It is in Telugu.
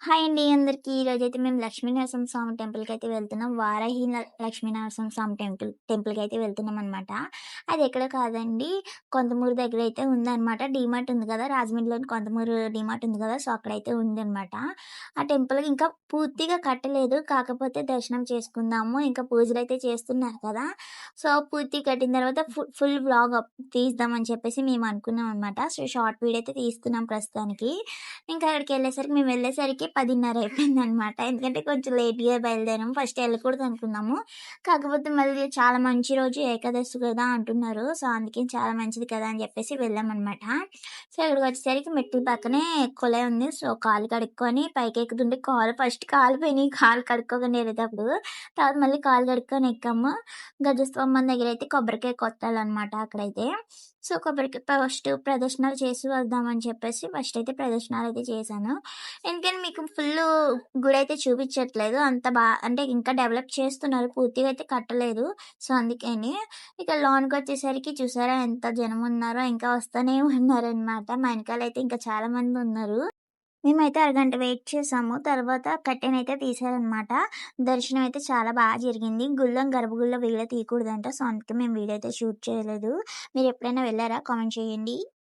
హాయ్ అండి అందరికీ. ఈరోజైతే మేము లక్ష్మీనరసింహస్వామి టెంపుల్‌కైతే వెళ్తున్నాం. వారాహి లక్ష్మీనరసింహస్వామి టెంపుల్‌కైతే వెళ్తున్నామనమాట. అది ఎక్కడో కాదండి, కొంతమూరు దగ్గరైతే ఉందనమాట. డీమార్ట్ ఉంది కదా! రాజమండ్రిలోని కొంతమూరు డీమార్ట్ ఉంది కదా! సో, అక్కడైతే ఉందనమాట. ఆ టెంపుల్ ఇంకా పూర్తిగా కట్టలేదు. కాకపోతే దర్శనం చేసుకుందాము, ఇంకా పూజలైతే చేస్తున్నారు కదా! సో, పూర్తిగా కట్టిన తర్వాత ఫుల్ వ్లాగ్ తీద్దామని చెప్పేసి మేము అనుకున్నాం అనమాట. సో, షార్ట్ వీడియో అయితే తీస్తున్నాం ప్రస్తుతానికి. ఇంకా అక్కడికెళ్ళేసరికి మేమెళ్ళేసరికి 10:30 అయిపోయిందనమాట. ఎందుకంటే కొంచెం లేట్‌గా బయలుదేరాము. ఫస్ట్ ఎళ్ళకూడదనుకున్నాము. కాకపోతే మళ్ళీ చాలా మంచి రోజు ఏకాదశి కదా అంటున్నారు. సో, అందుకే చాలా మంచిది కదా అని చెప్పేసి వెళ్ళామనమాట. సో, ఇక్కడికొచ్చేసరికి మెట్ల పక్కనే కొలను ఉంది. సో, కాళ్ళు కడుక్కొని పైకెక్కుతుంటే ఫస్ట్ కాలిపోయినియి కాళ్ళు కడుక్కోకుండా ఎళ్ళేటప్పుడు. తర్వాత మళ్ళీ కాళ్ళు కడుక్కొని ఎక్కాము. గజస్తంభం దగ్గరైతే కొబ్బరికాయ కొట్టాలనమాట అక్కడైతే. సో, కొబ్బరికాయ ఫస్ట్ ప్రదక్షిణాలు చేసి వద్దామని చెప్పేసి ఫస్టయితే ప్రదక్షిణాలయితే చేశాను. ఎందుకని మీకు ఫుల్లు గుడైతే చూపిచ్చట్లేదు. అంత అంటే ఇంకా డెవలప్ చేస్తున్నారు. పూర్తిగా అయితే కట్టలేదు. సో, అందుకని. ఇక లోనకొచ్చేసరికి చూసారా ఎంత జనమున్నారో, ఇంకా వస్తూనే ఉన్నారనమాట. మా ఎనకాలైతే ఇంకా చాలా మందున్నారు. మేమైతే అరగంట వెయిట్ చేసాము. తర్వాత కర్టెనయితే తీశారనమాట. దర్శనం అయితే చాలా జరిగింది. గర్భగుడిలో వీడియో తీయకూడదంట. సో, అందుకే మేము వీడియో అయితే షూట్ చేయలేదు. మీరెప్పుడైనా వెళ్లారా? కామెంట్ చేయండి.